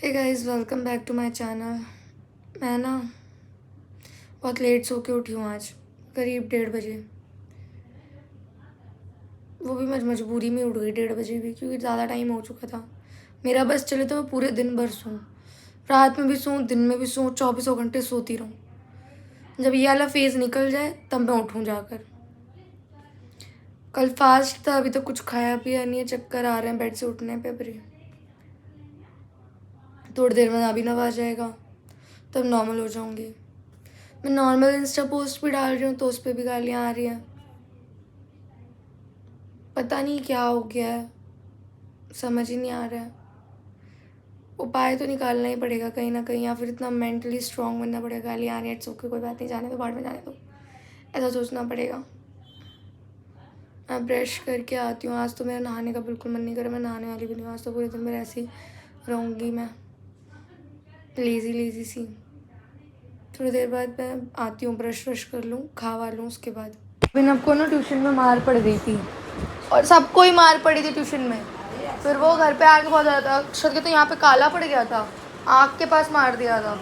Hey guys, welcome back to my channel. मैं ना बहुत लेट सो के उठी हूँ आज, करीब 1:30 बजे। वो भी मैं मजबूरी में उठ गई 1:30 बजे भी, क्योंकि ज़्यादा टाइम हो चुका था। मेरा बस चले तो मैं पूरे दिन भर सोऊं, रात में भी सोऊं, दिन में भी सोऊं, 24 घंटे सोती रहूं। जब ये वाला फेज़ निकल जाए तब मैं उठूँ जाकर। कल फास्ट था, अभी तक कुछ खाया पिया नहीं है, चक्कर आ रहे हैं बेड से उठने पे। अभी थोड़ी देर में नाभी नवा आ जाएगा, तब नॉर्मल हो जाऊंगी। मैं नॉर्मल इंस्टा पोस्ट भी डाल रही हूँ तो उस पर भी गालियाँ आ रही हैं। पता नहीं क्या हो गया है, समझ ही नहीं आ रहा है। उपाय तो निकालना ही पड़ेगा कहीं ना कहीं, या फिर इतना मेंटली स्ट्रांग बनना पड़ेगा। गालियाँ आ रही हैं, इट्स ओके, कोई बात नहीं, जाने दो, बाद में जाने दो, ऐसा सोचना पड़ेगा। मैं ब्रश करके आती हूँ। आज तो मेरा नहाने का बिल्कुल मन नहीं कर रहा, मैं नहाने वाली भी नहीं हूँ आज तो। पूरे दिन मेरे ऐसे ही रहूँगी मैं, लेज़ी लेज़ी सी। थोड़ी देर बाद मैं आती हूँ, ब्रश व्रश कर लूँ, खावा लूँ, उसके बाद। बिन को ना ट्यूशन में मार पड़ गई थी, और सबको ही मार पड़ी थी ट्यूशन में। फिर वो घर पे आके बहुत ज़्यादा था। अक्षर के तो यहाँ पे काला पड़ गया था, आँख के पास मार दिया था।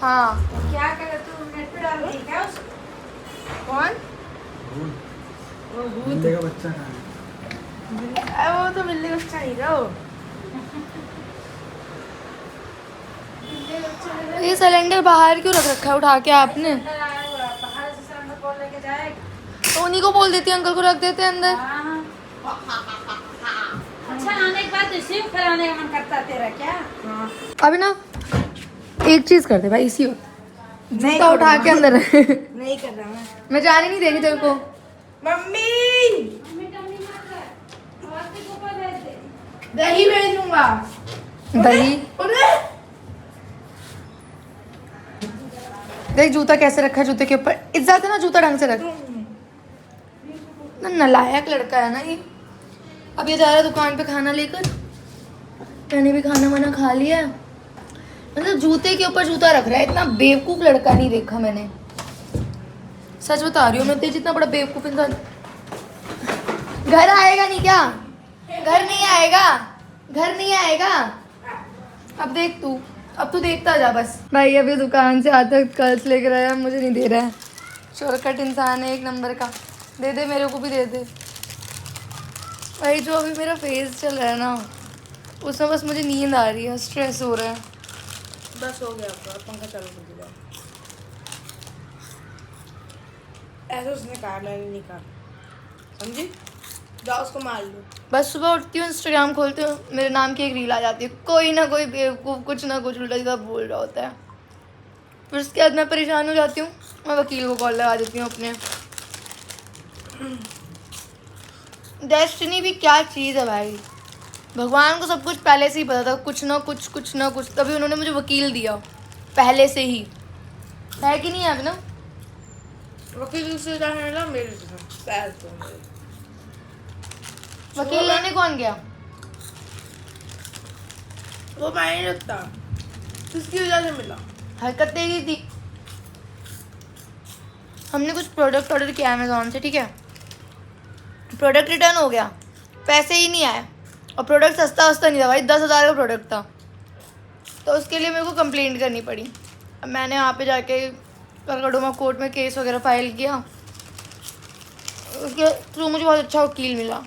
हाँ, क्या कर तू नेट पे डाल रही क्या उसको? कौन? वो भूत बिल्ली का बच्चा कहाँ है? वो तो बिल्ली का बच्चा नहीं था वो। ये सिलेंडर बाहर क्यों रख रखा है उठा के आपने? बाहर से सिलेंडर कौन लेके जाएगा? तो उन्हीं को बोल देती, अंकल को रख देते अंदर। हाँ। अच्छा आने के बाद रिसीव कराने का मन करता तेरा क्या? हाँ। अभी ना एक चीज कर दे भाई, इसी वक्त नहीं जूता उठा के अंदर रख। नहीं कर रहा मैं जाने नहीं देगी तेरे को। मम्मी दही भेज दूंगा। दही देख, जूता कैसे रखा है, जूते के ऊपर इज्जत है ना, जूता ढंग से रख। ना नालायक लड़का है ना ये। अब ये जा रहा है दुकान पे खाना लेकर, मैंने भी खाना वाना खा लिया है। मतलब जूते के ऊपर जूता रख रहा है, इतना बेवकूफ लड़का नहीं देखा मैंने। सच बता रही हूँ मैं, तेज जितना बड़ा बेवकूफ इंसान। घर आएगा नहीं क्या? घर नहीं आएगा, घर नहीं आएगा। अब देख तू, अब तू देखता जा बस। भाई अभी दुकान से आता कर्ज लेकर आया, मुझे नहीं दे रहा है। शॉर्टकट इंसान है एक नंबर का। दे दे, मेरे को भी दे दे भाई। जो अभी मेरा फेस चल रहा है ना, उसमें बस मुझे नींद आ रही है, स्ट्रेस हो रहा है। बस हो गया आपका, पंखा चालू कर दिया। ऐसा उसने कहा, मैंने नहीं कहा, समझी? जाओ उसको मार लो। बस सुबह उठती हूँ, इंस्टाग्राम खोलती हूँ, मेरे नाम की एक रील आ जाती है। कोई ना कोई बेवकूफ़ कुछ ना कुछ उल्टा सीधा बोल रहा होता है। फिर उसके बाद मैं परेशान हो जाती हूँ, मैं वकील को कॉल लगा देती हूँ अपने। डेस्टिनी भी क्या चीज़ है भाई, भगवान को सब कुछ पहले से ही पता था, कुछ ना कुछ, तभी उन्होंने मुझे वकील दिया पहले से ही। है कि नहीं है अभी ना? वकील से जाने ना मेरे पैर तो वकील लेने कौन गया? वो मैं नहीं रखता, किसकी वजह से मिला? हरकत दे दी थी। हमने कुछ प्रोडक्ट ऑर्डर किया अमेज़ॉन से, ठीक है। प्रोडक्ट रिटर्न हो गया, पैसे ही नहीं आए, और प्रोडक्ट सस्ता नहीं था भाई, 10,000 का प्रोडक्ट था। तो उसके लिए मेरे को कंप्लेंट करनी पड़ी। अब मैंने वहाँ पे जाके कलकत्ता कोर्ट में केस वगैरह फाइल किया। उसके थ्रू मुझे बहुत अच्छा वकील मिला।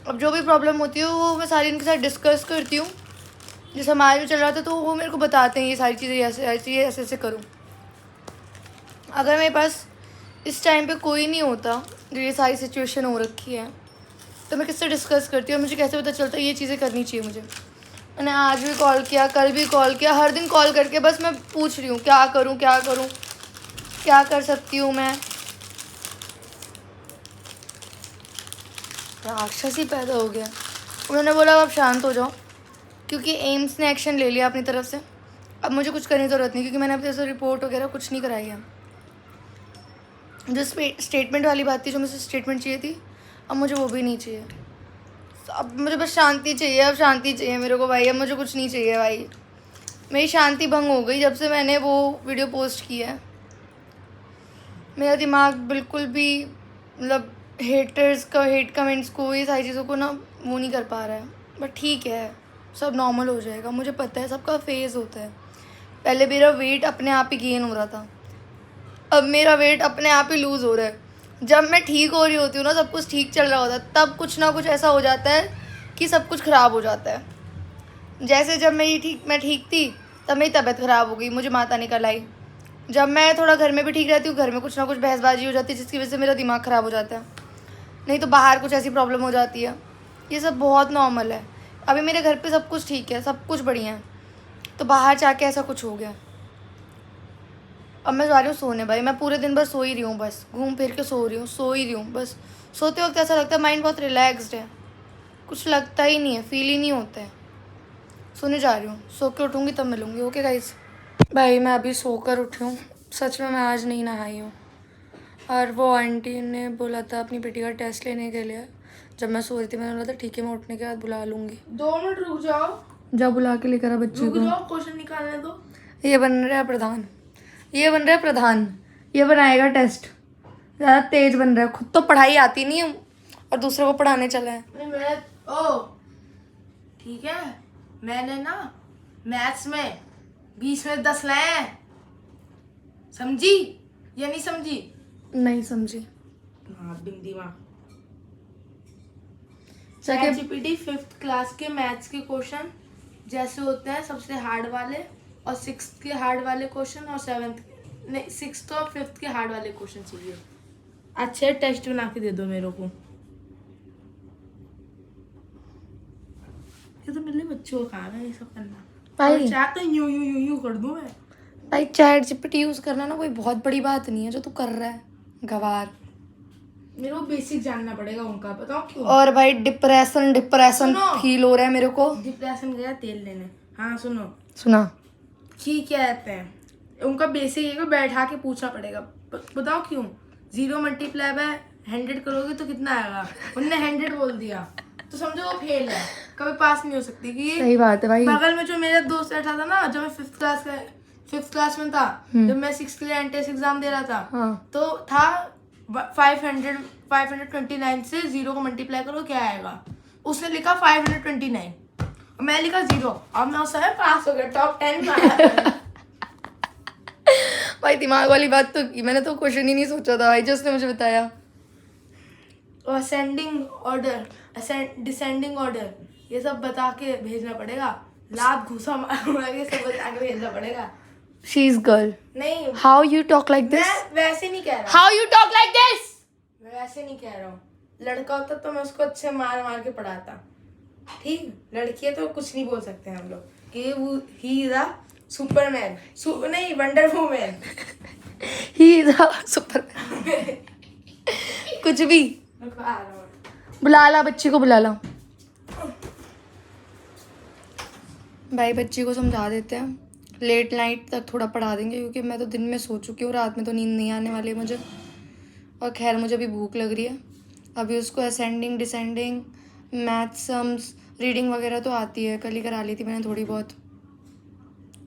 अब जो भी प्रॉब्लम होती है वो मैं सारी इनके साथ डिस्कस करती हूँ। जैसे हमारे में चल रहा था तो वो मेरे को बताते हैं ये सारी चीज़ें ऐसे ऐसे करूँ। अगर मेरे पास इस टाइम पे कोई नहीं होता जो ये सारी सिचुएशन हो रखी है, तो मैं किससे डिस्कस करती हूँ, मुझे कैसे पता चलता है ये चीज़ें करनी चाहिए मुझे। मैंने आज भी कॉल किया, कल भी कॉल किया, हर दिन कॉल करके बस मैं पूछ रही हूँ क्या करूँ, क्या कर सकती हूँ मैं। राक्षस ही पैदा हो गया। उन्होंने बोला अब शांत हो जाओ, क्योंकि एम्स ने एक्शन ले लिया अपनी तरफ से। अब मुझे कुछ करने की ज़रूरत नहीं, क्योंकि मैंने अपने से रिपोर्ट वगैरह कुछ नहीं कराई है। जो स्टेटमेंट वाली बात थी, जो मुझे स्टेटमेंट चाहिए थी, अब मुझे वो भी नहीं चाहिए। अब मुझे बस शांति चाहिए, अब शांति चाहिए मेरे को भाई, अब मुझे कुछ नहीं चाहिए भाई। मेरी शांति भंग हो गई जब से मैंने वो वीडियो पोस्ट की है। मेरा दिमाग बिल्कुल भी मतलब हेट कमेंट्स को, ये सारी चीज़ों को ना वो नहीं कर पा रहा है। बट ठीक है, सब नॉर्मल हो जाएगा। मुझे पता है सबका फेज़ होता है। पहले मेरा वेट अपने आप ही गेन हो रहा था, अब मेरा वेट अपने आप ही लूज़ हो रहा है। जब मैं ठीक हो रही होती हूँ ना, सब कुछ ठीक चल रहा होता है, तब कुछ ना कुछ ऐसा हो जाता है कि सब कुछ ख़राब हो जाता है। जैसे जब मैं ठीक थी, तब मेरी तबीयत ख़राब हो गई, मुझे माता निकल आई। जब मैं थोड़ा घर में भी ठीक रहती हूँ, घर में कुछ ना कुछ बहसबाजी हो जाती है, जिसकी वजह से मेरा दिमाग ख़राब हो जाता है। नहीं तो बाहर कुछ ऐसी प्रॉब्लम हो जाती है। ये सब बहुत नॉर्मल है। अभी मेरे घर पे सब कुछ ठीक है, सब कुछ बढ़िया है, तो बाहर जाके ऐसा कुछ हो गया। अब मैं जा रही हूँ सोने भाई। मैं पूरे दिन भर सो ही रही हूँ, बस घूम फिर के सो ही रही हूँ बस। सोते वक्त ऐसा लगता है माइंड बहुत रिलैक्स्ड है, कुछ लगता ही नहीं है, फील ही नहीं होता है। सोने जा रही हूँ, सो के उठूँगी तब मिलूँगी। Okay guys. भाई मैं अभी सोकर उठी हूँ, सच में मैं आज नहीं नहाई हूँ। और वो आंटी ने बोला था अपनी बेटी का टेस्ट लेने के लिए। जब मैं सो रही थी मैंने बोला था ठीक है मैं उठने के बाद बुला लूँगी। 2 मिनट रुक जाओ, जा बुला के लेकर आ बच्ची रुक को। जाओ, क्वेश्चन निकालने दो। ये बन रहा है प्रधान, ये बन रहा है प्रधान, ये बनाएगा टेस्ट। ज़्यादा तेज बन रहा है, खुद तो पढ़ाई आती नहीं है और दूसरे को पढ़ाने चला है। नहीं मैं ओ ठीक है, मैंने ना मैथ्स में 20 में 10 लाए हैं, समझी या नहीं समझी? नहीं समझी। हाँ बिन दिमाग। जाके ChatGPT 5th क्लास के मैथ्स के क्वेश्चन जैसे होते हैं सबसे हार्ड वाले, और 6th के हार्ड वाले क्वेश्चन, और 6th और 5th के हार्ड वाले क्वेश्चन चाहिए। अच्छे टेस्ट बना के दे दो मेरे को। ये तो मेरे बच्चों का काम है ये सब करना। भाई चाहते यूं यूं यूं यूं कर दूं मैं। भाई ChatGPT यूज़ करना ना कोई बहुत बड़ी बात नहीं है, जो तू कर रहा है गवार। मेरे को बेसिक जानना पड़ेगा उनका, बताओ क्यों? और भाई डिप्रेशन सुनो। फील हो रहा है मेरे को। डिप्रेशन गया तेल लेने। हाँ सुनो, सुना की क्या कहते हैं, उनका बेसिक एक बैठा के पूछना पड़ेगा। बताओ क्यों? 0 मल्टीप्लाई बाय 100 करोगे तो कितना आएगा? उनने 100 बोल दिया तो समझो वो फेल है, कभी पास नहीं हो सकती। कि सही बात है भाई। बगल में जो मेरा दोस्त बैठा था ना, जब मैं 5th क्लास में था, जब मैं 6th के लिए एंट्रेंस एग्जाम दे रहा था, हाँ। तो था 529 से 0 को मल्टीप्लाई करो क्या आएगा? उसने लिखा 529 और मैं लिखा 0, और मैं उस समय पास हो गया, टॉप 10 में आया। भाई दिमाग वाली बात तो की, मैंने तो क्वेश्चन ही नहीं सोचा था भाई, जिसने मुझे बताया। असेंडिंग ऑर्डर, डिसेंडिंग ऑर्डर, ये सब बता के भेजना पड़ेगा। लात घूसा मार ये सब बता के भेजना पड़ेगा। She is girl. नहीं how you talk like this? मैं वैसे नहीं कह रहा, how you talk like this? मैं वैसे नहीं कह रहा हूँ। लड़का होता तो मैं उसको अच्छे मार मार के पढ़ाता, ठीक? लड़की है तो कुछ नहीं बोल सकते हम लोग कि वो ही इज अ सुपरमैन, नहीं wonder woman. He is a Superman. कुछ भी बुला ला, बच्ची को बुला ला। भाई बच्ची को समझा देते हैं, लेट नाइट तक थोड़ा पढ़ा देंगे, क्योंकि मैं तो दिन में सो चुकी हूँ, रात में तो नींद नहीं आने वाली है मुझे। और खैर मुझे अभी भूख लग रही है। अभी उसको ascending descending math sums reading वगैरह तो आती है, कल ही करा ली थी मैंने थोड़ी बहुत।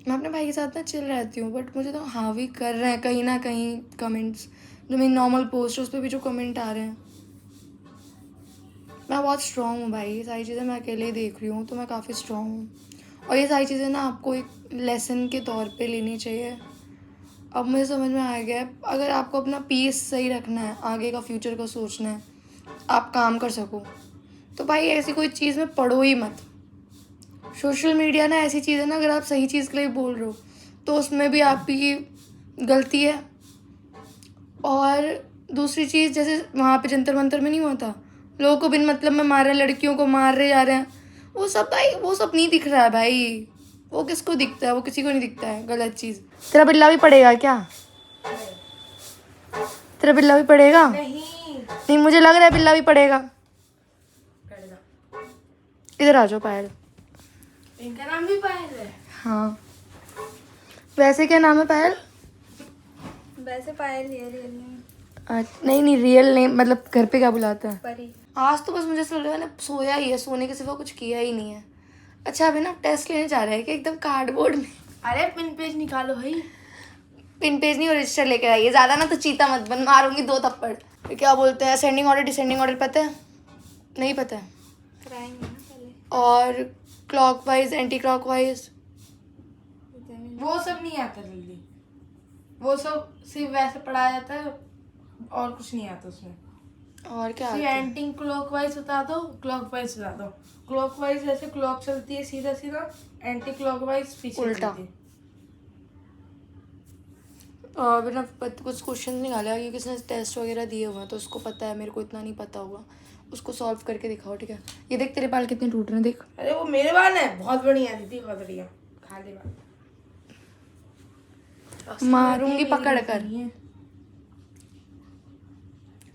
मैं अपने भाई के साथ ना चिल रहती हूँ, बट मुझे तो हावी कर रहे हैं कहीं ना कहीं कमेंट्स। जो मेरी नॉर्मल पोस्ट है उस पर भी जो कमेंट आ रहे हैं। मैं बहुत स्ट्रॉन्ग हूँ भाई, ये सारी चीज़ें मैं अकेले ही देख रही हूँ, तो मैं काफ़ी स्ट्रॉन्ग हूँ। और ये सारी चीज़ें ना आपको एक लेसन के तौर पे लेनी चाहिए। अब मुझे समझ में आ गया है, अगर आपको अपना पीस सही रखना है, आगे का फ्यूचर का सोचना है, आप काम कर सको, तो भाई ऐसी कोई चीज़ में पढ़ो ही मत। सोशल मीडिया ना ऐसी चीज़ है ना, अगर आप सही चीज़ के लिए बोल रहे हो तो उसमें भी आपकी गलती है। और दूसरी चीज़, जैसे वहाँ पे जंतर मंतर में नहीं हुआ था, लोगों को बिन मतलब में मार रहे, लड़कियों को मार रहे जा रहे हैं, वो सब भाई वो सब नहीं दिख रहा है भाई। वो किसको दिखता है? वो किसी को नहीं दिखता है गलत चीज़। तेरा बिल्ला भी पड़ेगा क्या? तेरा बिल्ला भी पड़ेगा? नहीं मुझे लग रहा है बिल्ला भी पड़ेगा। इधर आ जाओ पायल। इनका नाम भी पायल है? हाँ। वैसे क्या नाम है पायल? वैसे पायल है, रियल नेम नहीं रियल नेम, मतलब घर पे क्या बुलाते हैं? परी। आज तो बस मुझे ऐसा लग रहा है ना, सोया ही है, सोने के सिवा कुछ किया ही नहीं है। अच्छा अभी ना टेस्ट लेने जा रहे हैं कि एकदम कार्डबोर्ड में। अरे पिन पेज निकालो भाई। पिन पेज नहीं और रजिस्टर लेकर आइए, ज़्यादा ना तो चीता मत बन, मारूंगी 2 थप्पड़। फिर क्या बोलते हैं, असेंडिंग ऑर्डर डिसेंडिंग ऑर्डर पता है? नहीं पता है। कराएंगे ना पहले। और क्लॉकवाइज, एंटी क्लॉकवाइज? वो सब नहीं आता जल्दी, वो सब सिर्फ वैसे पढ़ाया जाता है और कुछ नहीं आता उसमें। और क्या सिर्फ आता है? एंटी क्लॉकवाइज बता दो, क्लॉकवाइज बता दो। क्लॉकवाइज जैसे क्लॉक चलती है सीधा सीधा, एंटी क्लॉकवाइज पीछे उल्टा। चलती है। और बिना कुछ क्वेश्चन निकाले कि किसने टेस्ट वगैरह दिए हुए हैं तो उसको पता है, मेरे को इतना नहीं पता होगा, उसको सॉल्व करके दिखाओ, ठीक है? ये देख तेरे बाल कितने टूट रहे हैं, देख। अरे वो मेरे बाल है, बहुत बढ़िया दीदी, बहुत बढ़िया। खा ले बाल, मारूंगी पकड़ कर।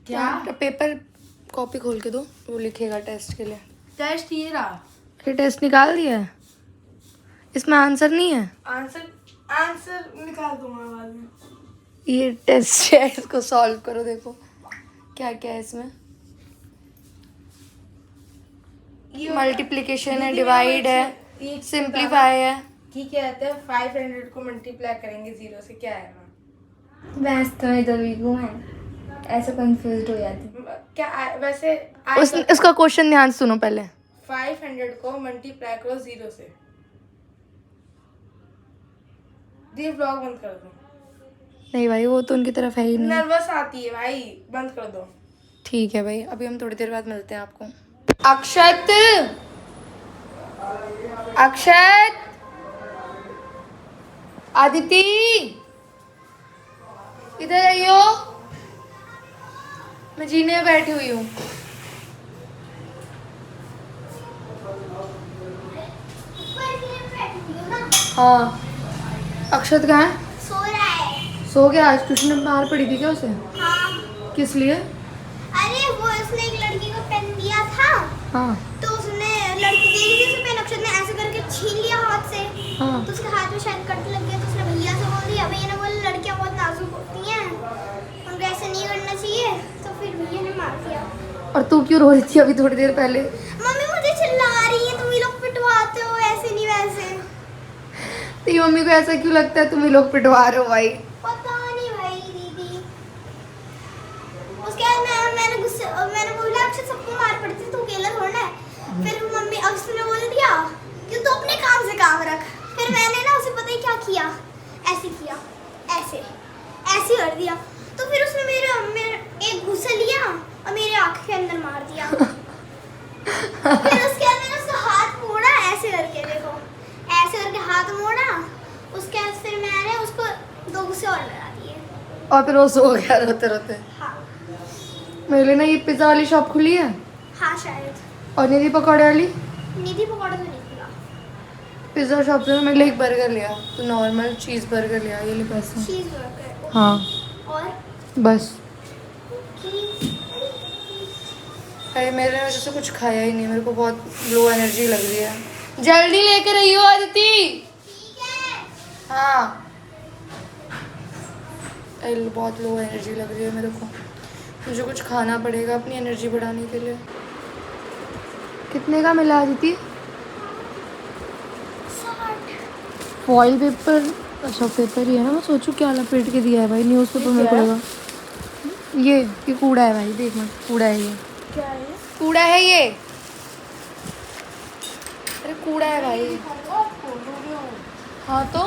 क्या पेपर कॉपी खोल के दो, वो लिखेगा टेस्ट के लिए। टेस्ट ये रहा, ये टेस्ट निकाल दिया है, इसमें आंसर नहीं है। आंसर निकाल दूंगा बाद में। ये टेस्ट है, इसको सॉल्व करो, देखो क्या क्या है इसमें। मल्टीप्लिकेशन है, डिवाइड है, सिंप्लीफाई है। ठीक है, कहते हैं 500 को मल्टीप्लाई करेंगे 0 से, क्या आएगा? वैसे तो मैं तो वीक हूँ, ऐसे कंफ्यूज हो जाती। क्या वैसे उसका क्वेश्चन ध्यान से सुनो पहले। 500 को मल्टीप्लाई करो 0 से। दी ब्लॉग बंद कर दो। नहीं भाई, वो तो उनकी तरफ है ही नहीं। नर्वस आती है भाई, बंद कर दो। ठीक है भाई, अभी हम थोड़ी देर बाद मिलते हैं आपको। अक्षत, अक्षत, आदिति, इधर आइयो, मैं जीने में बैठी हुई हूँ। हाँ, अक्षत कहाँ है? सो रहा है। सो गया? आज ट्यूशन में बाहर पड़ी थी क्या उसे? हाँ। किस लिए? अरे वो उसने एक लड़की को पेन दिया था, हाँ तो उसने लड़की दे दी थी उसे पेन, अक्षत ने ऐसे करके छीन लिया हाथ से। हाँ। तो उसके हाथ में शायद कट लग गया, तो उसने भैया से बोल दिया। भैया ने बोला लड़कियां बहुत नाजुक होती हैं, उनको ऐसे नहीं करना चाहिए, तो फिर भैया ने मार दिया। और तू क्यों रो रही थी अभी थोड़ी देर पहले? मम्मी मुझे चिल्ला रही है, तुम ही लोग पिटवाते हो, ऐसे नहीं वैसे। तेरी मम्मी को ऐसा क्यों लगता है तुम ही लोग पिटवा रहे हो भाई? पता नहीं भाई दीदी। उसके बाद मैंने बोला अक्षत सबको मार पड़ती है, तू अकेला थोड़ा है। फिर मम्मी अक्षत ने बोल दिया कि तू अपने काम से काम रख। फिर मैंने ना उसे पता ही क्या किया, ऐसे किया, ऐसे कर दिया। तो फिर उसने मेरे एक घूसा लिया और मेरे आँख के अंदर मार दिया। फिर उसके बाद मैंने उसका हाथ मोड़ा ऐसे करके, देखो ऐसे करके हाथ मोड़ा। उसके बाद फिर मैंने उसको 2 घूसे और लगा दिए। और फिर वो सो गया रोते रोते। हाँ मेरे लिए ना ये पिज्जा वाली शॉप खुली है, हाँ शायद। और निधि पकौड़े वाली। निधि पकौड़ा तो नहीं खुला। पिज्जा शॉप से मेरे लिए एक बर्गर लिया, तो नॉर्मल चीज़ बर्गर लिया, ये ले पैसे। चीज बर्गर। हाँ और बस। की अरे मेरे वजह से कुछ खाया ही नहीं, मेरे को बहुत लो एनर्जी लग रही है। जल्दी लेकर आइयो आदिति। ठीक है। हाँ, बहुत लो एनर्जी लग रही है मेरे को, मुझे कुछ खाना पड़ेगा अपनी एनर्जी बढ़ाने के लिए। कितने का मिला आदिति? 60। Foil paper? अच्छा पेपर ही है ना, मैं सोचूं क्या लपेट के दिया है भाई, न्यूज़ पेपर मेरे को लगा। ये कूड़ा है भाई, देख मत, कूड़ा है ये, क्या है? कूड़ा है ये, अरे कूड़ा है भाई। हाँ तो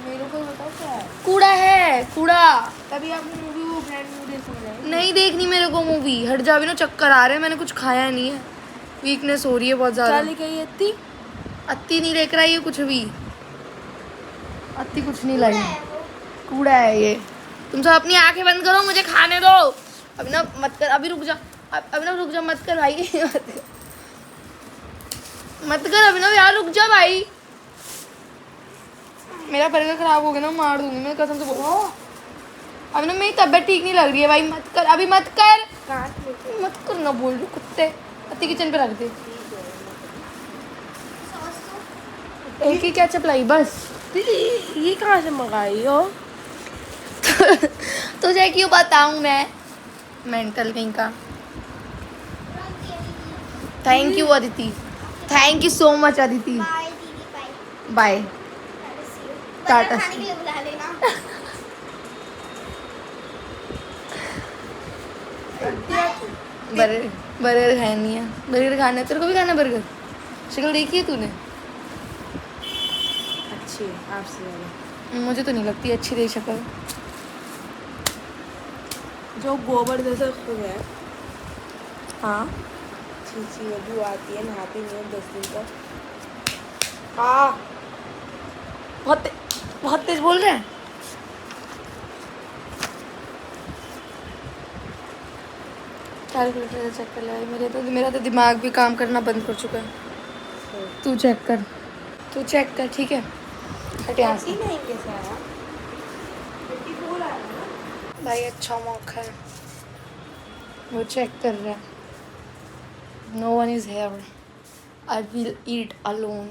मेरे को बताओ क्या है? कूड़ा है, कूड़ा। तभी आपने मूवी वो ब्रांड मूवी देखने नहीं देखनी मेरे को मूवी, हट जा, भी ना चक्कर आ रहे हैं, मैंने कुछ खाया नहीं है, वीकनेस हो रही है बहुत ज़्यादा। लेके आई इतनी? अत्ती नहीं लेकर आई है कुछ भी, अत्ती कुछ नहीं लाई, कूड़ा है ये। तुम सब अपनी आंखें बंद करो, मुझे खाने दो। अभी ना मत कर, अभी रुक जा, अभी ना रुक जा, मत कर भाई मत कर अभी ना यार, रुक जा भाई। मेरा बर्गर खराब हो गया ना, मार दूंगी मैं कसम से बोल। अभी ना मेरी तबीयत ठीक नहीं लग रही है भाई, मत कर अभी, मत कर, मत कर ना, बोल रही कुत्ते। अत्ती किचन पे रख दे, एक ही क्या चपलाई बस। ये कहाँ से मंगाई हो? तुझे क्यों बताऊं मैं, मेंटल कहीं का। Thank you Aditi, thank you so much Aditi. Bye दीदी, बाय। बाय। टाटा। खाने के लिए बुला लेना। बर्गर, बर्गर है नहीं है, बर्गर खाना है तेरे को भी, खाना बर्गर? शक्ल देखी है तूने? अच्छी है आपसे ज़्यादा। मुझे तो नहीं लगती अच्छी तेरी शक्ल। जो गोबर जैसा खुद है, हाँ छी अभी आती है, नहाती नहीं है 10 दिन तक। हाँ बहुत तेज बोल रहे हैं। कैलकुलेटर से चेक कर ले। मेरा तो दिमाग भी काम करना बंद कर चुका है। तू चेक कर ठीक है। हट यहाँ से। 39 कैसे आया? 54 आया ना? भाई अच्छा मौका है, वो चेक कर रहा है। No one is here, I will eat alone.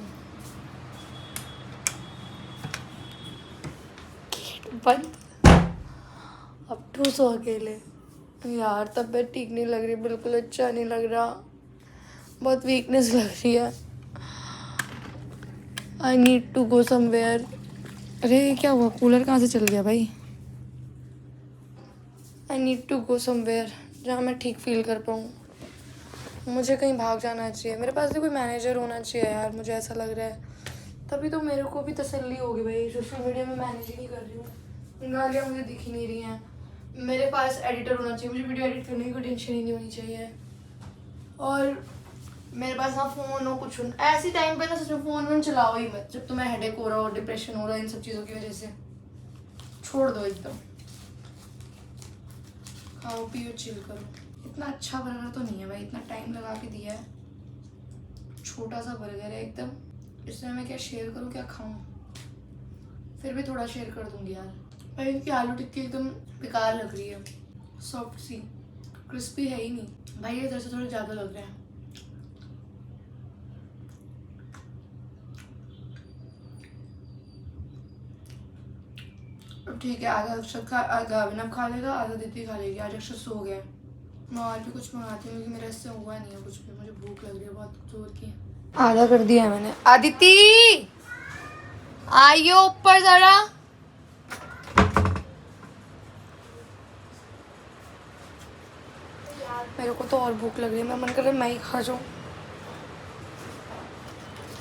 बंद। अब तू सो अकेले। यार तबीयत ठीक नहीं लग रही, बिल्कुल अच्छा नहीं लग रहा, बहुत वीकनेस लग रही है। I need to go somewhere. अरे क्या हुआ, कूलर कहाँ से चल गया भाई। I need to go somewhere जहाँ मैं ठीक फील कर पाऊँ। मुझे कहीं भाग जाना चाहिए, मेरे पास भी कोई मैनेजर होना चाहिए यार, मुझे ऐसा लग रहा है। तभी तो मेरे को भी तसल्ली होगी भाई, सोशल मीडिया में मैनेज ही नहीं कर रही हूँ, गालियाँ मुझे दिख ही नहीं रही हैं। मेरे पास एडिटर होना चाहिए, मुझे वीडियो एडिट करने की कोई टेंशन ही नहीं होनी चाहिए। और मेरे पास ना फ़ोन हो कुछ हो, ऐसी टाइम पे ना सच में फ़ोन वोन चलाओ ही मत, जब तुम्हें हेडेक हो रहा हो, डिप्रेशन हो रहा है, इन सब चीज़ों की वजह से छोड़ दो एकदम। खाओ पियो चिल करो। इतना अच्छा बर्गर तो नहीं है भाई, इतना टाइम लगा के दिया है, छोटा सा बर्गर है एकदम, इसमें मैं क्या शेयर करूँ क्या खाऊँ। फिर भी थोड़ा शेयर कर दूँगी यार। भाई इनकी आलू टिक्की एकदम बेकार लग रही है, सॉफ्ट सी, क्रिस्पी है ही नहीं भाई, इधर से थोड़े ज़्यादा लग रहे हैं। अब ठीक है, आधा अक्षर आधा अभिनव खा लेगा, आधा दीदी खा लेगी। आज अक्षर सो गया। मैं और भी कुछ मंगाती हूँ क्योंकि मेरा इससे हुआ नहीं है कुछ भी, मुझे भूख लग रही है बहुत जोर की। आधा कर दिया है मैंने। आदिति आइयो ऊपर जरा। मेरे को तो और भूख लग रही है, मेरा मन कर रहा है मैं ही खा जाऊँ।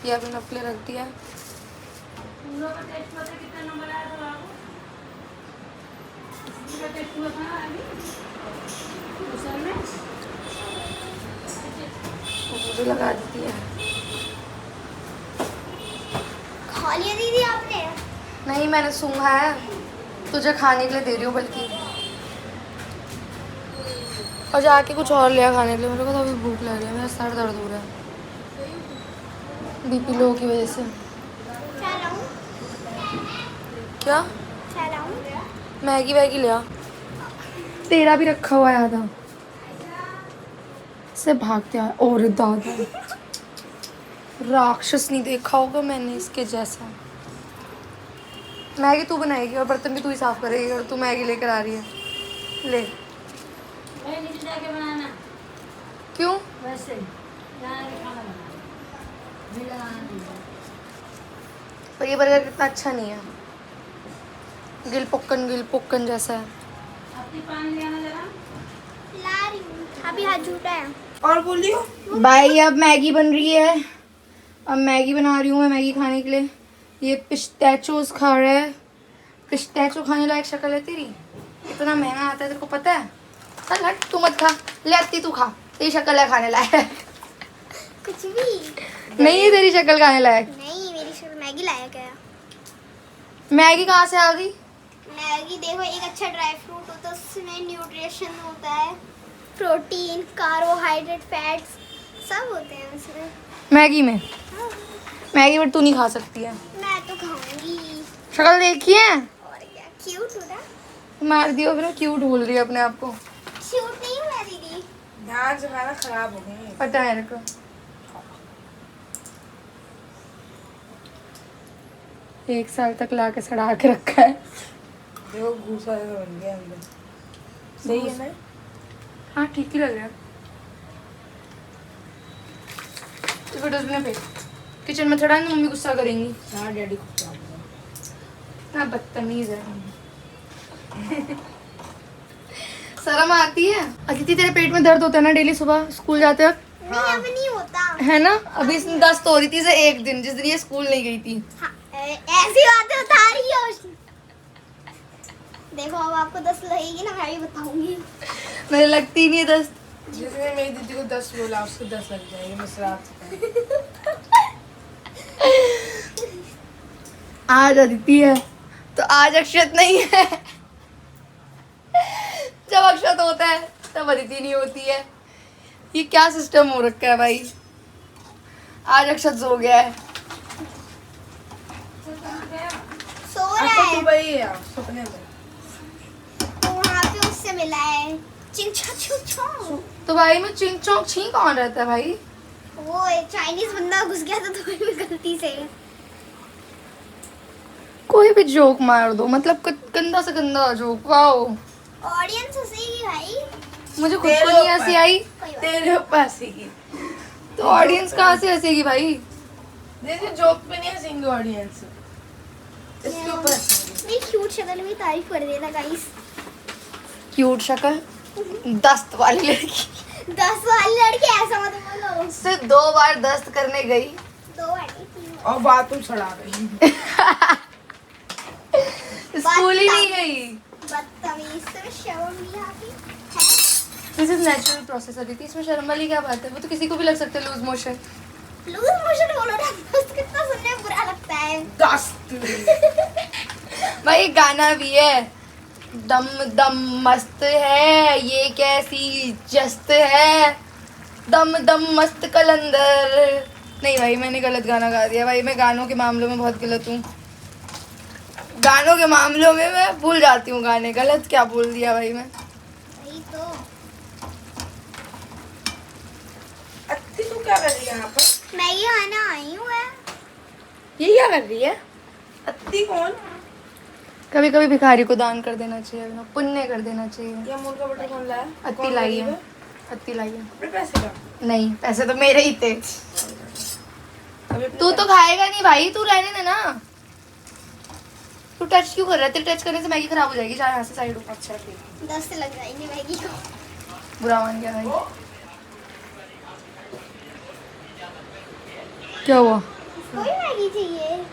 ये अभी नफले रख दिया है। मुझे लगा देती है। खा लिया दीदी आपने? नहीं मैंने सूंघा है, तुझे खाने के लिए दे रही हूँ बल्कि, और जाके कुछ और लिया खाने के लिए। मेरे को तो अभी भूख लग रही है, मेरा सर दर्द हो रहा है बीपी लो की वजह से। चाय लाऊं? क्या? चाय लाऊं? मैगी वैगी लिया, तेरा भी रखा हुआ है आधा, से भागते आ। और दादा राक्षस नहीं देखा होगा मैंने इसके जैसा। मैगी तू बनाएगी और बर्तन भी तू ही साफ करेगी, और तू मैगी लेकर आ रही है। ले नीचे जाके बनाना क्यों? वैसे यहाँ के खाना बनाना भी लगाना। पर ये बर्गर कितना अच्छा नहीं है, गिल पुक्कन जैसा है। अपनी पानी ले आना जरा। ला रही हूँ। अभी हाथ झूठा है। और बोलियो। भाई अब मैगी बन रही है, अब मैगी बना रही हूँ मैं मैगी खाने के लिए। ये पिस्टैचोस खा रहा है, पिस्टैचो खाने लायक शक्ल है तेरी, इतना महंगा आता है तेरे को पता है। चल हट, तू मत खा, ले आती तू खा, तेरी शक्ल है खाने लायक। कुछ भी नहीं है तेरी शक्ल खाने लायक। नहीं, मेरी शक्ल मैगी लायक है। मैगी कहाँ से आ गई? मैगी देखो, एक अच्छा ड्राई फ्रूट होता है, उसमें न्यूट्रिशन होता है, प्रोटीन, कार्बोहाइड्रेट, फैट्स सब होते हैं उसमें। मैगी में? हाँ, मैगी बट तू नहीं खा सकती है। मैं तो खाऊंगी। शक्ल देखी है? और क्या क्यूट हो रहा? मार दियो फिर, क्यूट बोल रही है अपने आप को। क्यूट नहीं हूँ मैं दीदी। ध्यान से खाना, खराब हो गई। पता है मेरे को। एक साल तक ला के सड़ा के रखा है। देखो घूसा जैसा बन गया अंदर। सही है ना? हाँ ठीक ही लग रहा है। तो डस्टबिन पे किचन में चढ़ा, मम्मी गुस्सा करेंगी। हाँ डैडी को खराब हो गया। इतना बदतमीज है। शर्म आती है? अदिति तेरे पेट में दर्द होता है ना डेली सुबह स्कूल जाते वक्त? नहीं अब नहीं होता है ना? अभी इसमें दस्त हो रही थी से एक दिन, जिस दिन ये स्कूल नहीं गई थी। हाँ, ऐसी बातें बता रही हो। देखो अब आपको 10 लगेगी ना, मैं भी बताऊंगी। मुझे लगती नहीं है 10। जिसने मेरी दीदी को 10 बोला उसको 10 लग जाएगी। मैं शराब से आज अदिति है तो आज अक्षत नहीं है। जब अक्षत होता है तब अदिति नहीं होती है। ये क्या सिस्टम हो रखा है भाई। आज अक्षत सो गया है। सो रहा आपका है दुबई है सपने में। तो वहाँ पे उससे मिला है चिंचा छू। तो भाई मैं चिंग चौंक छी कौन रहता है भाई। वो एक चाइनीज बंदा घुस गया था तो में गलती से। कोई भी जोक मार दो, मतलब गंदा से गंदा जोक। वाओ, ऑडियंस हंसेगी भाई। मुझे खुद को नहीं हंसी आई कोई बात तेरे पास ही तो ऑडियंस कहाँ से हंसेगी भाई। जैसे जोक पे नहीं हंसेंगे ऑडियंस, इसके ऊपर हंसेंगे। नहीं, क्यूट शक्ल में तारीफ कर देना गाइस। क्यूट शक्ल, दस्त वाली लड़की 10 वाली लड़की ऐसा मत बोलो। सिर्फ 2 बार दस्त करने गई। 2 वाली 3 और बाथरूम चढ़ा गई। स्कूल ही नहीं गई। बदतमीज से शर्म नहीं आती this is natural process Aditi, इसमें शर्म वाली क्या बात है। वो तो किसी को भी लग सकता है लूज मोशन। लूज मोशन बोलो ना, दोस्त कितना सुनने में बुरा लगता है। दस्त भाई गाना भी है, दम दम मस्त है ये कैसी जस्त है, दम दम मस्त कलंदर। नहीं भाई मैंने गलत गाना गा दिया भाई। मैं गानों के मामलों में बहुत गलत हूँ। गानों के मामलों में मैं भूल जाती हूँ गाने। गलत क्या बोल दिया भाई मैं। वही तो। अत्ती तू क्या कर रही है यहाँ पर? मैगी खाना आई हूँ मैं। ये क्या कर रही है। अत्ती कौन? कभी कभी भिखारी को दान कर देना चाहिए, पुण्य कर देना चाहिए। ये अमूल का बटर कौन लाया? अत्ती कौन लाई गरीब है, अत्ती लाई है। अपने पैसे का? नहीं पैसे तो मेरे ही थे। अभी अपने तू तो खाएगा नहीं भाई, तू रहने दे ना। तू टच क्यों कर रहा है। तेरे टच करने से मैगी खराब हो जाएगी। जा यहाँ से साइड हो। अच्छा ठीक। 10 से लग जाएंगे मैगी को। बुरा मान गया भाई। क्या हुआ। इसको भी मैगी चाहिए।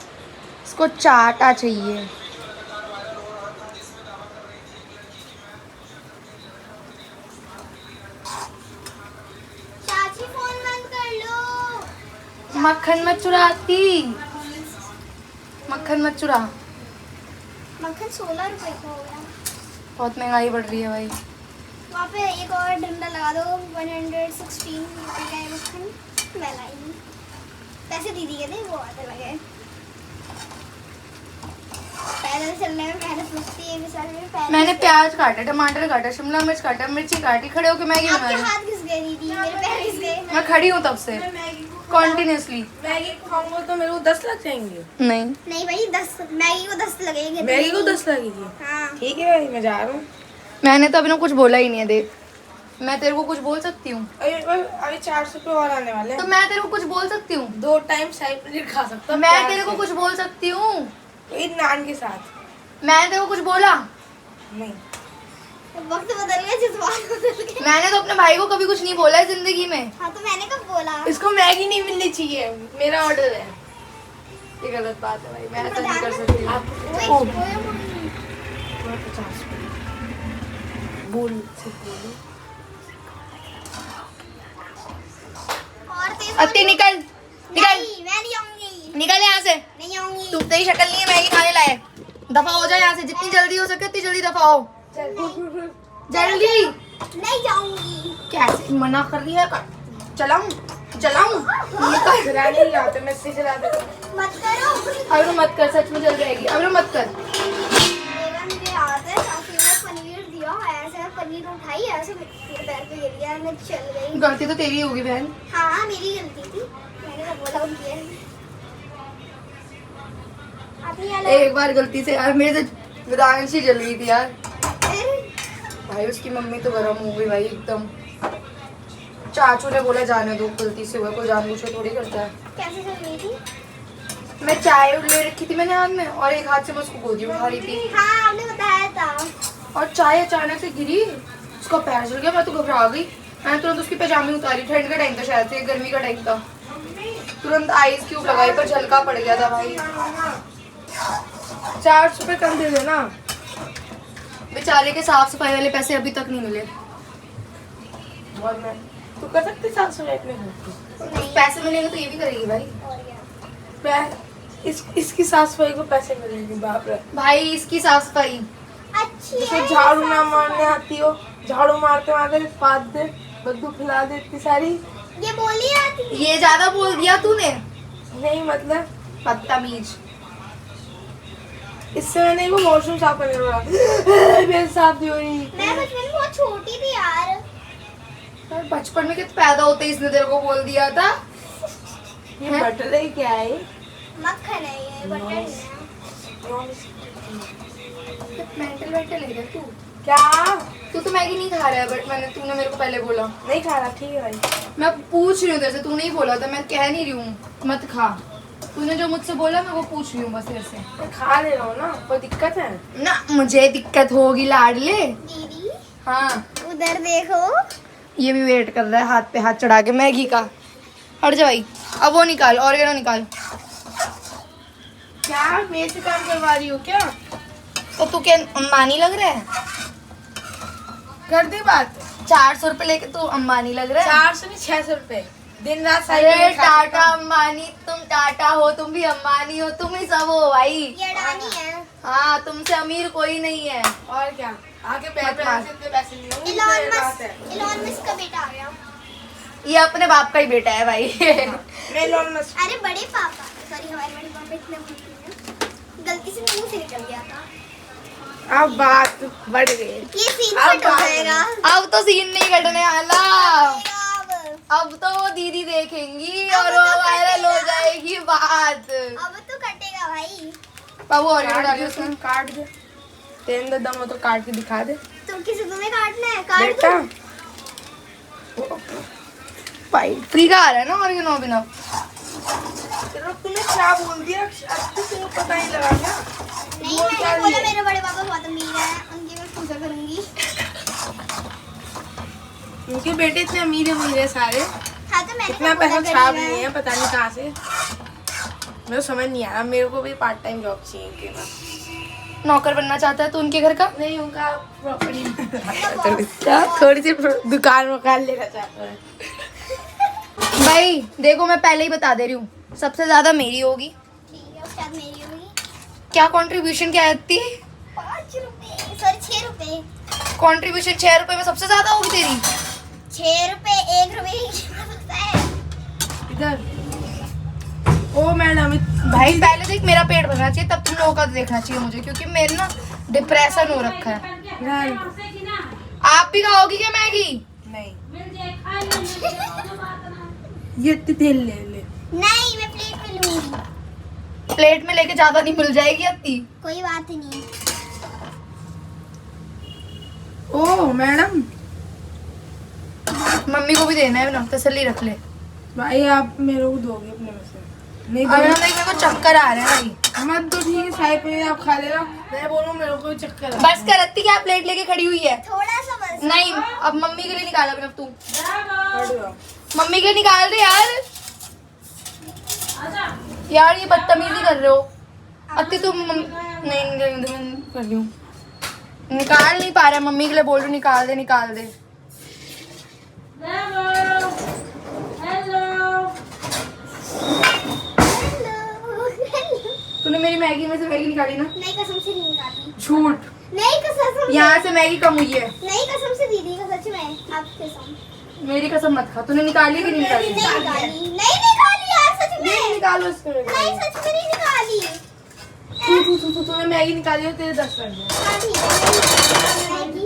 इसको चाटा चाहिए। चाची फोन बंद कर लो। मक्खन मत चुराती, मक्खन मत चुरा। मक्खन 16 रुपए का हो गया। बहुत महंगाई बढ़ रही है भाई। वहाँ पे एक और डंडा लगा दो। 116 रुपए का है मक्खन। मैं लाई पैसे दीदी के थे, वो आते लगे। पैदल चलने में मेहनत लगती है बेचारे में। पैदल मैंने प्याज काटा, टमाटर काटा, शिमला मिर्च काटा, मिर्ची काटी, खड़े होके मैगी बना आपके रही। हाथ घिस गए दीदी, मेरे पैर घिस गए। मैं खड़ी हूँ तब से मैं मैगी को कॉन्टिन्यूसली। मैगी को खाऊंगा तो मेरे को 10 लग जाएंगे। नहीं नहीं भाई 10 मैगी को 10 लगेंगे। मैगी को 10 लगेगी। हाँ। ठीक है भाई मैं जा रहा हूँ। मैंने तो अभी ना कुछ बोला ही नहीं है। देख मैं तेरे को कुछ बोल सकती हूँ अभी 400 रुपये और आने वाले तो हैं। मैं तेरे को कुछ बोल सकती हूँ। 2 टाइम शाही पनीर खा सकता हूँ मैं प्यार तेरे को से। कुछ बोल सकती हूँ। एक नान के साथ। मैंने तेरे को कुछ बोला। नहीं वक्त बदल गया, जज्बात बदल गए। मैंने तो अपने भाई को कभी कुछ नहीं बोला है जिंदगी में। हाँ तो मैंने कब बोला। इसको मैगी नहीं मिलनी चाहिए, मेरा ऑर्डर है। ये गलत बात है भाई। मैं ऐसा नहीं कर सकती। आप ओ, 50 बोल से बोलो। और तेज अत्ती निकल निकल नहीं, मैं नहीं आऊंगी। निकल यहाँ से। नहीं आऊंगी। तू तेरी शक्ल नहीं है मैगी खाने लायक। दफा हो जाए यहाँ से। जितनी जल्दी हो सके उतनी जल्दी दफा हो। जल्दी। नहीं जाऊंगी। कैसे मना कर रही है। चलाऊं चलाऊं। निकल। चला नहीं आते, मैं से चला देता हूँ। मत करो। अब मत कर, सच में जल जाएगी। अब मत कर। बेगम के आते साथी ने पनीर दिया, ऐसे पनीर उठाई, ऐसे मेरे पैर पे गिर गया, मैं चल गई। गलती तो तेरी होगी बहन। हाँ मेरी गलती थी, मैंने तो बोला उनकी है। अपनी अलग एक बार गलती से यार मेरे से विदांशी जल गई थी यार। फिर भाई उसकी मम्मी तो गरम हो गई भाई एकदम। चाचू ने बोला जाने दो, गलती से हुआ, कोई जानबूझ के थोड़ी करता है। कैसे चल रही थी। मैं चाय ले रखी थी मैंने हाथ में और एक हाथ से मैं उसको गोदी उठा रही थी हाँ आपने बताया था। और चाय अचानक से गिरी, उसका पैर जल गया। मैं तो घबरा गई। मैंने तुरंत उसकी पजामी उतारी। ठंड का टाइम था शायद से, गर्मी का टाइम था। तुरंत आइस क्यूब लगाई पर झलका पड़ गया था भाई। 400 रुपये कम दे देना। बेचारे के साफ सफाई वाले पैसे अभी तक नहीं मिले। बहुत मैं तू कर सकती 700 अपने घर पैसे मिलेंगे तो ये भी करेगी भाई। इसकी साफ सफाई को पैसे मिलेंगे। बाप रे भाई इसकी साफ सफाई अच्छी जिसको है। झाड़ू ना मारने आती हो, झाड़ू मारते मारते पाद दे, बदबू फैला दे इतनी सारी। ये बोली आती है। ये ज्यादा बोल दिया तूने, नहीं मतलब बदतमीज। इससे मैंने वो वॉशरूम साफ करने बोला मेरे साफ नहीं हो रही। मैं बचपन में बहुत छोटी थी यार। बचपन में कितना पैदा होते ही इसने तेरे को बोल दिया था। ये बटर है क्या है? मक्खन है ये, बटर नहीं है। मेंटल वेंटल है क्या तू? क्या तू तो मैगी नहीं खा रहा है, बट तूने मेरे को पहले बोला। नहीं खा रहा? ठीक है भाई। मैं पूछ रही हूँ तेरे से, तू नहीं बोला था, मैं कह नहीं रही हूँ मत खा। तूने जो मुझसे बोला मैं वो पूछ रही हूँ बस तेरे से। मैं खा ले रहा हूँ ना, कोई दिक्कत है? ना मुझे दिक्कत होगी लाडले। दीदी हाँ उधर देखो। ये भी वेट कर रहा है हाथ पे हाथ चढ़ा के मैगी का। हट जा भाई, अब वो निकाल, ऑर्गेनो निकाल। क्या मेरे से काम करवा रही हो क्या? तो तू क्या अंबानी लग रहा है? कर दे बात। 400 रुपए लेके तू अंबानी लग रहा है। 400 नहीं 600 रुपए दिन रात अरे टाटा अंबानी, तुम टाटा हो, तुम भी अंबानी हो, तुम ही सब हो भाई। ये अडानी है। हाँ तुमसे अमीर कोई नहीं है। और क्या आगे मत मार। पैसे इतने पैसे नहीं होंगे इलॉन जितने मेरे पास मस्क, है। इलॉन मस्क का बेटा आ गया। ये अपने बाप का ही बेटा है भाई। मैं इलॉन मस्क। अरे बड़े पापा, सॉरी हमारे बड़े पापा इतने भूखे हैं, गलती से मुंह से निकल गया था। अब बात बढ़ गई। ये सीन अब कट हो जाएगा। अब तो सीन नहीं कटने वाला, अब अब तो वो दीदी देखेंगी अब और तो वो वायरल हो कटेगा। जाएगी बात। तो कटेगा भाई। बाबू और काट डालियो दे उसमें। उसमें, काट दे। तेरे अंदर दम हो तो काट के दिखा दे तो किसी तुम्हें काटना है, काट बेटा। दो। भाई फ्री का आ रहा है ना ऑर्गेनो बिना। चलो तूने क्या बोल दिया? अच्छे से पता नहीं लगा क्या? नहीं बोल क्या मैंने बोला दिए? मेरे बड़े पापा बहुत अमीर हैं, उनकी मैं पूजा करूंगी। उनके बेटे इतने अमीर है सारे। हाँ तो मैंने इतना तो पैसा पूजा छाप करी नहीं है, पता नहीं कहाँ से। मेरे को समझ नहीं आ रहा। मेरे को भी पार्ट टाइम जॉब चाहिए इनके पास। नौकर बनना चाहता है तू उनके घर का? नहीं उनका प्रॉपर्टी क्या थोड़ी सी दुकान वकान लेना चाहता है। भाई देखो मैं पहले ही बता दे रही हूँ, सबसे ज्यादा मेरी होगी। ठीक है, उसके बाद मेरी होगी। क्या कंट्रीब्यूशन क्या आती है? 5 रुपए, सॉरी 6 रुपए। कंट्रीब्यूशन 6 रुपए में सबसे ज्यादा होगी तेरी। 6 रुपए 1 रुपए की कीमत होता है। इधर ओ मैडम भाई पहले देख मेरा पेट भरना चाहिए, तब तुम लोगों का देखना चाहिए मुझे, क्योंकि मेरे ना डिप्रेशन हो रखा है। आप भी खाओगी क्या मैगी? नहीं ये इतनी तेल ले ले। नहीं मैं प्लेट में लूंगी। प्लेट में लेके ज्यादा नहीं मिल जाएगी अत्ती। कोई बात नहीं। ओ मैडम मम्मी को भी देना है ना, तसल्ली रख ले। भाई आप मेरे को दोगे अपने में से? नहीं अरे दोगे? मेरे को चक्कर आ रहे हैं भाई। मत तो ठीक है, साइड पे आप खा लेना। मैं बोलूँ मेरे को चक्कर आ रहा है। बस कर अत्ती, क्या प्लेट लेके खड़ी हुई है? थोड़ा सा बस। नहीं अब मम्मी के लिए निकाल अपने, अब तू हट जाओ। मम्मी के लिए निकाल दे यार। यार ये बदतमीजी कर रहे हो अत्ती तुम। नहीं मैं कर रही हूँ, निकाल नहीं पा रहा, मम्मी के लिए बोल रही हूँ निकाल दे निकाल दे। तूने मेरी मैगी में से मैगी निकाली ना? नहीं कसम से नहीं निकाली। झूठ। नहीं कसम से। यहाँ से मैगी कम हुई है। नहीं कसम से दीदी का सच में, आपके कसम। मेरी कसम मत खा। तूने निकाली कि नहीं नहीं निकाली? निकाली, नहीं निकाली यार सच में। नहीं निकालो इसको। नहीं सच में नहीं निकाली। तूने मैगी निकाली हो, तेरे 10 रन है। हाँ ठीक है, मैगी।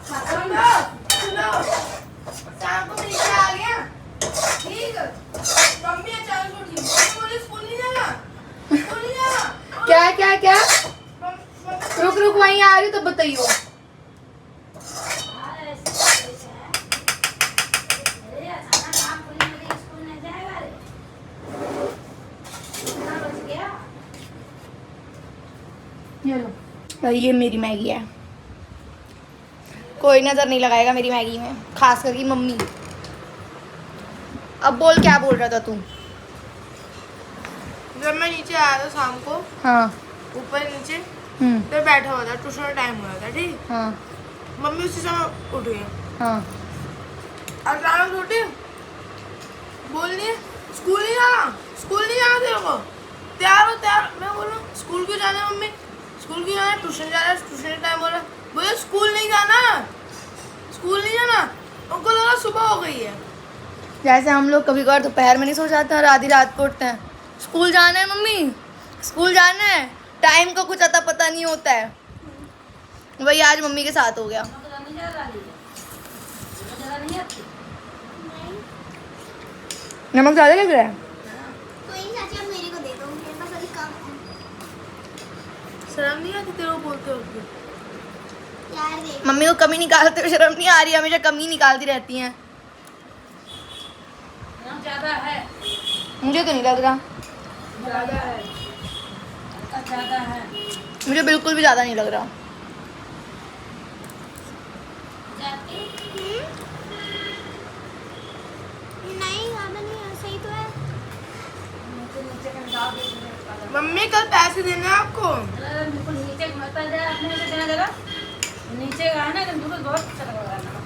सुनो सुनो, शाम को मेरे घर आ गया ठीक है? मम्मी अचानक उठी, मुझे स्कूल नहीं जाना, स्कूल नहीं जाना। क्या क्या क्या? मम्मी रुक रुक वहीं आ रही हूँ, तब बताइयो। ये लो भाई, ये मेरी मैगी है। कोई नजर नहीं लगाएगा मेरी मैगी में, खास करके मम्मी। अब बोल क्या बोल रहा था तू? जब मैं नीचे आया था शाम को, हाँ ऊपर नीचे, हम्म तो बैठा हुआ था, ट्यूशन का टाइम हो रहा था, ठीक। हाँ मम्मी उसी समय उठ गई, हाँ अचानक उठी, बोल रही है स्कूल नहीं जाना तेरे को, तैयार। मैं बोला स्कूल क्यों जाना है मम्मी, स्कूल क्यों जाना, ट्यूशन जा रहा है, ट्यूशन का टाइम हो रहा है। बोले स्कूल नहीं जाना। उनको लगा सुबह हो गई है। जैसे हम लोग कभी कभार दोपहर में नहीं सो जाते हैं और आधी रात को उठते हैं, स्कूल जाना है मम्मी, स्कूल जाना है, टाइम का कुछ अता पता नहीं होता है। वही आज मम्मी के साथ हो गया। नहीं जा रहा है, ज़्यादा नहीं आती। नमक ज़्यादा लग रहा है। कोई नहीं चाची, अब मेरे को दे दो, मेरे पास अभी कम है। शर्म नहीं आती तेरे को बोलते होते? यार देख, मम्मी को कमी निकालते हुए शर्म नहीं आ रही, हमेशा कमी निकालती रहती हैं। नमक ज़्यादा है, मुझे तो नहीं लग रहा, ज़्यादा है। ज़्यादा है। मुझे बिल्कुल भी ज़्यादा नहीं लग रहा। जाती नहीं ज़्यादा नहीं है, सही तो है। नीचे का निकाल दे। मम्मी कल पैसे देने हैं आपको। बिल्कुल नीचे मत आ जाए, अपने से देना जरा नीचे का है ना, एकदम बिल्कुल बहुत अच्छा लग रहा है नमक।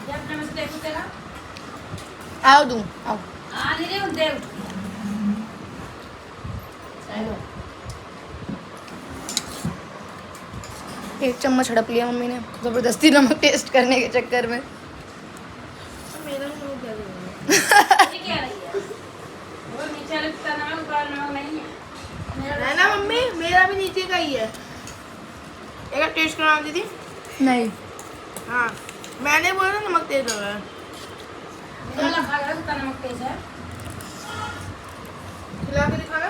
ये अपने में से देखो तेरा आओ दूँ, आओ। आ नहीं रहे देव। चलो 1 चम्मच हड़प लिया मम्मी ने ज़बरदस्ती नमक टेस्ट करने के चक्कर में। मेरा भी नहीं क्या ये क्या रही है, वो नीचे वाले का नमक ऊपर नमक नहीं है मेरा। है ना मम्मी, मेरा भी नीचे का ही है। एक बार टेस्ट करवा दीदी। नहीं, हाँ मैंने बोला ना नमक तेज हो रहा है। मेरा लगा है उसका नमक तेज है। खिला के दिखाना।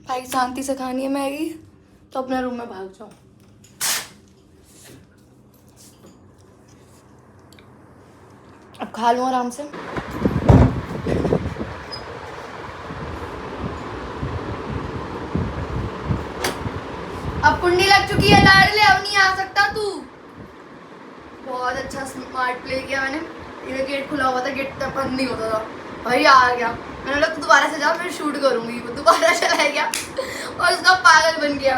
भाई शांति से खानी है मैगी तो अपने रूम में भाग जाओ। अब खा लूँ आराम से। अब कुंडी लग चुकी है लाडले, अब नहीं आ सकता तू। बहुत अच्छा स्मार्ट प्ले किया मैंने। ये गेट खुला हुआ था, गेट तब बंद नहीं होता था, भाई आ गया। मैंने बोला तू दोबारा से जा, मैं शूट करूंगी। वो दोबारा चला गया और उसका पागल बन गया।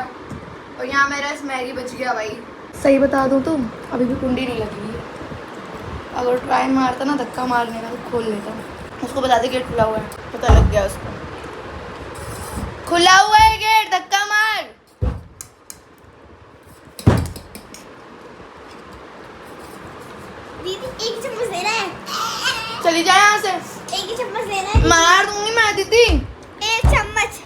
और यहाँ मेरा इस मैगी बच गया भाई। सही बता दूँ तो अभी भी कुंडी नहीं लगी है। अगर ट्राई मारता ना धक्का मारने का तो खोल लेता। उसको बता दे गेट खुला हुआ है, पता लग गया उसको। खुला हुआ है गेट, धक्का मार। दीदी एक चम्मच देना है, चली जाए यहाँ से, एक ही चम्मच देना है। मार दूंगी मैं दीदी। एक चम्मच,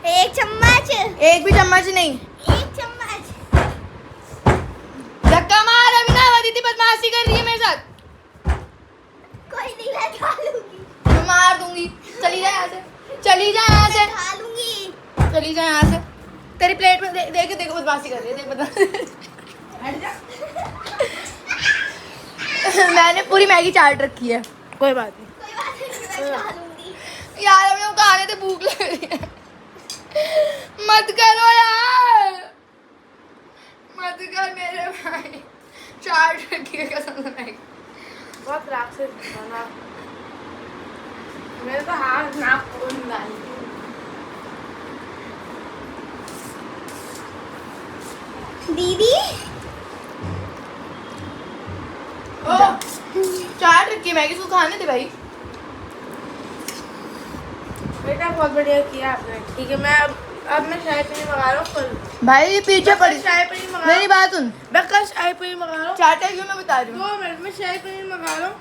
एक चम्मच, एक भी चम्मच नहीं, एक चम्मच। धक्का मार। अभिनव दीदी बदमाशी कर रही है मेरे साथ, कोई नहीं, मैं खा लूंगी, मैं मार दूंगी। चली जाए यहाँ से, चली जाए यहाँ से, खा लूंगी। चली जाए यहाँ से। तेरी प्लेट में देख देखो बदमाशी कर रही है, देख बदमाशी। हट जा। मैंने पूरी मैगी चाट रखी है। कोई बात नहीं। कोई बात नहीं, मैं खा लूंगी। यार अभी वो खाने से भूख लग रही है। मत करो यार, मत कर मेरे भाई। चाट रखी है कसम से मैगी। बहुत राक्षस बना। मेरे तो हाथ नाक खोल डाली। दीदी ओ, चाट रखी है मैगी, उसको खाने दे भाई। बेटा बहुत बढ़िया किया आपने। ठीक है, मैं अब मैं शाही पनीर मंगा रहा हूँ कल। भाई पीछे मैं कल पड़ी, शाही पनीर मंगा मेरी रहा हूँ। बात सुन। मैं कल शाही पनीर मंगा रहा हूँ। चाटा क्यों मैं बता रही हूँ। 2 मिनट में शाही पनीर मंगा रहा हूँ।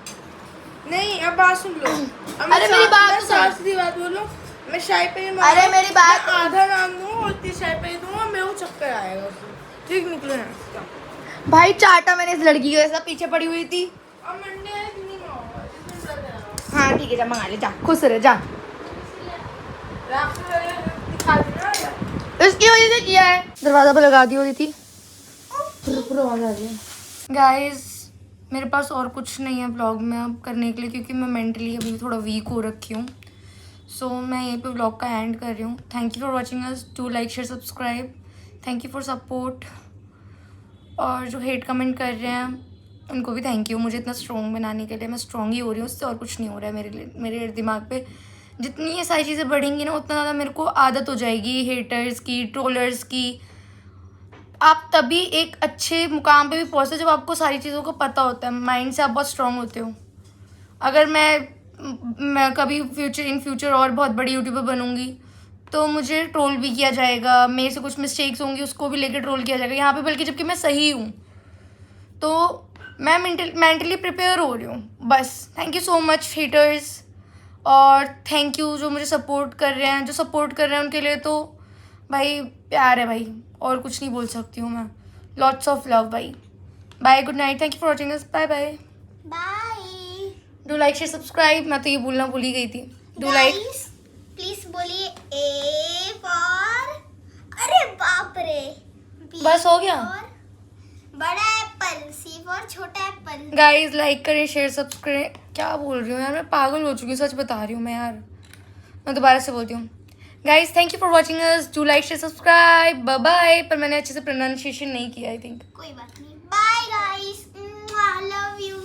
नहीं अब बात सुन लो। अब अरे मेरी बात तो सुन। साफ सीधी बात बोलो। मैं शाही पनीर मंगा अरे रहा हूँ। मेरी बात मैं आधा नान दूँ और 3 शाही पनीर दूँगा, मेरे को चक्कर आएगा उसमें। ठीक निकले हैं इसका। भाई चाटा मैंने इस लड़की के साथ पीछे पड़ी हुई थी। अब मंडे है कि नहीं मंगाऊंगा, जिस दिन चल जाएगा। हाँ ठीक है, जा मंगा ले, जा खुश रह जा। राक्षस वाले दिखा देना या? इसकी वजह से किया है, दरवाजा पर लगा दी हुई थी। गाइस मेरे पास और कुछ नहीं है ब्लॉग में अब करने के लिए, क्योंकि मैं मेंटली अभी थोड़ा वीक हो रखी हूँ। सो मैं यहीं पे ब्लॉग का एंड कर रही हूँ। Thank you for watching us, do like share subscribe. Thank you for support. और जो हेट कमेंट कर रहे हैं उनको भी थैंक यू मुझे इतना स्ट्रॉन्ग बनाने के लिए। मैं स्ट्रॉन्ग ही हो रही हूँ, उससे और कुछ नहीं हो रहा है मेरे लिए। मेरे दिमाग पे जितनी ये सारी चीज़ें बढ़ेंगी ना, उतना ज़्यादा मेरे को आदत हो जाएगी हेटर्स की, ट्रोलर्स की। आप तभी एक अच्छे मुकाम पे भी पहुँचते जब आपको सारी चीज़ों का पता होता है, माइंड से आप बहुत स्ट्रांग होते हो। अगर मैं कभी इन फ्यूचर और बहुत बड़ी यूट्यूबर बनूंगी तो मुझे ट्रोल भी किया जाएगा, मेरे से कुछ मिस्टेक्स होंगी उसको भी लेकर ट्रोल किया जाएगा यहाँ पे, बल्कि जबकि मैं सही हूँ। तो मैं मेंटली प्रिपेयर हो रही हूँ बस। Thank you so much haters, और थैंक यू जो मुझे सपोर्ट कर रहे हैं। जो सपोर्ट कर रहे हैं उनके लिए तो भाई प्यार है भाई, और कुछ नहीं बोल सकती हूँ मैं। लॉट्स ऑफ लव भाई। Bye, good night, thank you for watching us, bye bye. Bye do like share subscribe. मैं तो ये बोलना भूल ही गई थी। डू लाइक, प्लीज बोलिए ए फॉर, अरे बाप रे, B बस हो गया? for बड़ा एप्पल, सी फॉर छोटा एप्पल। गाइज लाइक करें, शेयर सब्सक्राइब। क्या बोल रही हूँ यार, मैं पागल हो चुकी हूँ, सच बता रही हूँ मैं यार। मैं दोबारा से बोलती हूँ guys, thank you for watching us, do like share subscribe, bye bye. पर मैंने अच्छे से प्रोनाउंसिएशन नहीं किया आई थिंक। कोई बात नहीं, बाय गाइस, लव यू।